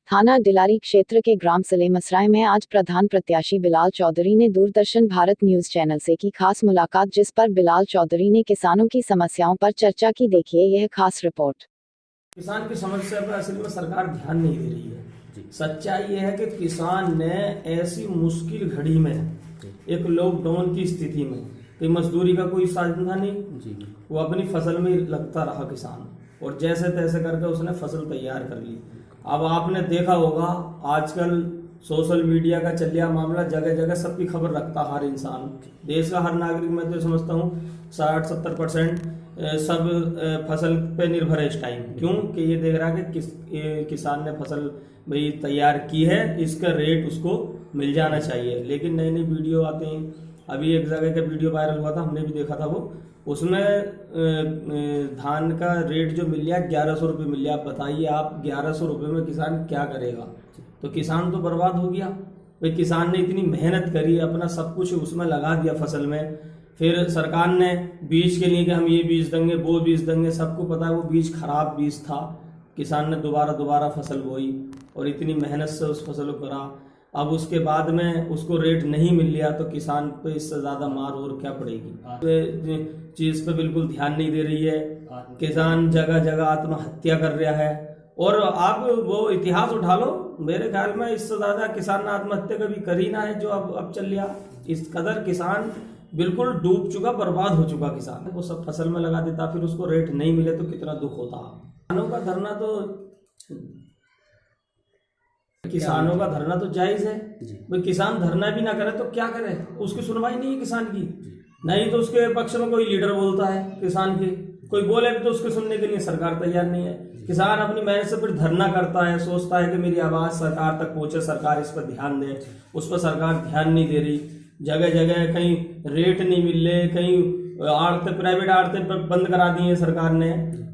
थाना डिलारी क्षेत्र के ग्राम सलेमसराय में आज प्रधान प्रत्याशी बिलाल चौधरी ने दूरदर्शन भारत न्यूज चैनल से की खास मुलाकात, जिस पर बिलाल चौधरी ने किसानों की समस्याओं पर चर्चा की। देखिए यह खास रिपोर्ट। किसान की समस्या पर असल में सरकार ध्यान नहीं दे रही है। सच्चाई ये है कि किसान ने ऐसी मुश्किल घड़ी में, एक लॉकडाउन की स्थिति में, कि मजदूरी का कोई साधन था नहीं, वो अपनी फसल में लगता रहा किसान, और जैसे तैसे करके उसने फसल तैयार कर ली। अब आपने देखा होगा आजकल सोशल मीडिया का चलिया मामला, जगह जगह सबकी खबर रखता हर इंसान, देश का हर नागरिक। मैं तो समझता हूँ 60-70% सब फसल पे निर्भर है इस टाइम। क्यों कि ये देख रहा है कि किसान ने फसल भाई तैयार की है, इसका रेट उसको मिल जाना चाहिए। लेकिन नई नई वीडियो आते हैं। अभी एक जगह का वीडियो वायरल हुआ था, हमने भी देखा था, वो उसमें धान का रेट जो मिल गया 1100 रुपये मिल गया। आप बताइए, आप 1100 रुपये में किसान क्या करेगा? तो किसान तो बर्बाद हो गया। भाई किसान ने इतनी मेहनत करी, अपना सब कुछ उसमें लगा दिया फसल में, फिर सरकार ने बीज के लिए कि हम ये बीज देंगे, वो बीज देंगे, सबको पता है वो बीज खराब बीज था। किसान ने दोबारा फसल बोई और इतनी मेहनत से उस फसल को करा। अब उसके बाद में उसको रेट नहीं मिल लिया तो किसान पे इससे ज्यादा मार और क्या पड़ेगी? चीज पे बिल्कुल ध्यान नहीं दे रही है। किसान जगह जगह आत्महत्या कर रहा है। और आप वो इतिहास उठा लो, मेरे ख्याल में इससे ज्यादा किसान ने आत्महत्या कभी करी ना है जो अब चल रहा। इस कदर किसान बिल्कुल डूब चुका, बर्बाद हो चुका किसान। वो सब फसल में लगा देता, फिर उसको रेट नहीं मिले तो कितना दुख होता। किसानों का धरना तो जायज है। भाई किसान धरना भी ना करे तो क्या करे? उसकी सुनवाई नहीं है किसान की। नहीं तो उसके पक्ष में कोई लीडर बोलता है किसान के, कोई बोले तो उसके सुनने के लिए सरकार तैयार नहीं है। किसान अपनी मेहनत से फिर धरना करता है, सोचता है कि मेरी आवाज सरकार तक पहुंचे, सरकार इस पर ध्यान दे। उस पर सरकार ध्यान नहीं दे रही। जगह जगह कहीं रेट नहीं मिल रहे, कहीं आड़तें, प्राइवेट आड़तें बंद करा दी है सरकार ने।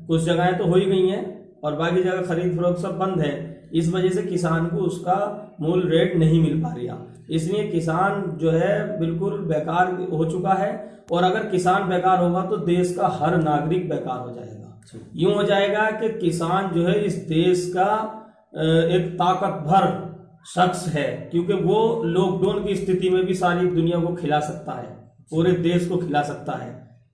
कुछ जगहें तो हो ही गई हैं और बाकी जगह खरीद फरोख्त सब बंद है। इस वजह से किसान को उसका मूल रेट नहीं मिल पा रहा। इसलिए किसान जो है बिल्कुल बेकार हो चुका है। और अगर किसान बेकार होगा तो देश का हर नागरिक बेकार हो जाएगा। यूं हो जाएगा कि किसान जो है इस देश का एक ताकतवर शख्स है, क्योंकि वो लॉकडाउन की स्थिति में भी सारी दुनिया को खिला सकता है, पूरे देश को खिला सकता है।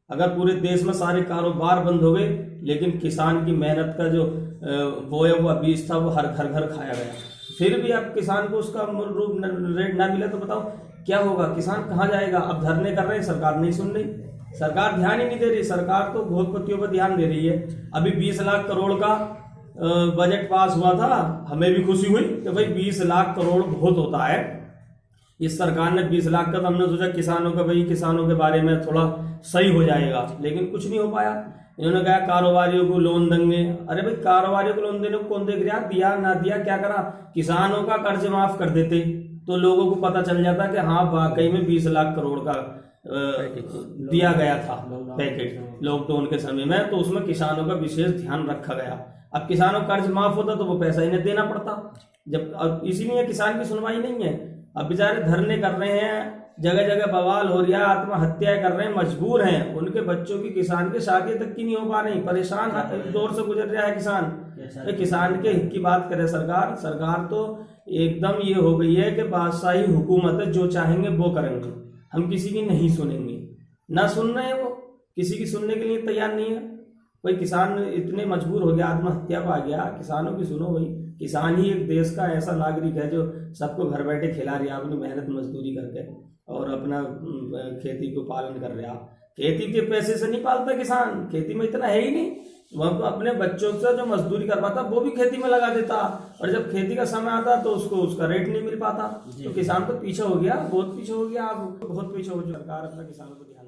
अगर पूरे देश में सारे कारोबार बंद हो गए, लेकिन किसान की मेहनत का जो बोया हुआ बीज था वो हर घर खाया गया, फिर भी अब किसान को उसका मूल रूप रेट ना मिले तो बताओ क्या होगा? किसान कहाँ जाएगा? अब धरने कर रहे हैं, सरकार नहीं सुन रही, सरकार ध्यान ही नहीं दे रही। सरकार तो भोजपतियों पर ध्यान दे रही है। अभी 20 लाख करोड़ का बजट पास हुआ था, हमें भी खुशी हुई कि भाई 20 लाख करोड़ बहुत होता है। इस सरकार ने 20 लाख का, तो हमने सोचा किसानों का, भाई किसानों के बारे में थोड़ा सही हो जाएगा, लेकिन कुछ नहीं हो पाया। इन्होंने कहा कारोबारियों को लोन देंगे। अरे भाई कारोबारियों को लोन देने को कौन देख रहा? दिया ना दिया क्या करा? किसानों का कर्ज माफ कर देते तो लोगों को पता चल जाता कि हाँ वाकई में 20 लाख करोड़ का दिया गया था पैकेज लॉकडाउन के समय में, तो उसमें किसानों का विशेष ध्यान रखा गया। अब किसानों का कर्ज माफ होता तो वो पैसा इन्हें देना पड़ता। जब इसीलिए किसान की सुनवाई नहीं है। अब बेचारे धरने कर रहे हैं, जगह जगह बवाल हो रहा है, आत्महत्याएं कर रहे हैं, मजबूर हैं। उनके बच्चों की, किसान के शादी तक की नहीं हो पा रही, परेशान दौर से गुजर रहा है किसान। तो किसान के हित की बात करे सरकार, सरकार तो एकदम ये हो गई है कि बादशाही हुकूमत है, जो चाहेंगे वो करेंगे, हम किसी की नहीं सुनेंगे। ना सुन रहे हैं वो, किसी की सुनने के लिए तैयार नहीं है। भाई किसान इतने मजबूर हो गया, आत्महत्या पर आ गया। किसानों की सुनो भाई। किसान ही एक देश का ऐसा नागरिक है जो सबको घर बैठे खिला रहा, अपनी मेहनत मजदूरी करके और अपना खेती को पालन कर रहा। खेती के पैसे से नहीं पालता किसान, खेती में इतना है ही नहीं। वह तो अपने बच्चों से जो मजदूरी करवाता वो भी खेती में लगा देता, और जब खेती का समय आता तो उसको उसका रेट नहीं मिल पाता। तो किसान तो पीछे हो गया, बहुत पीछे हो गया, अब बहुत पीछे हो चुका। सरकार अपना किसानों को ध्यान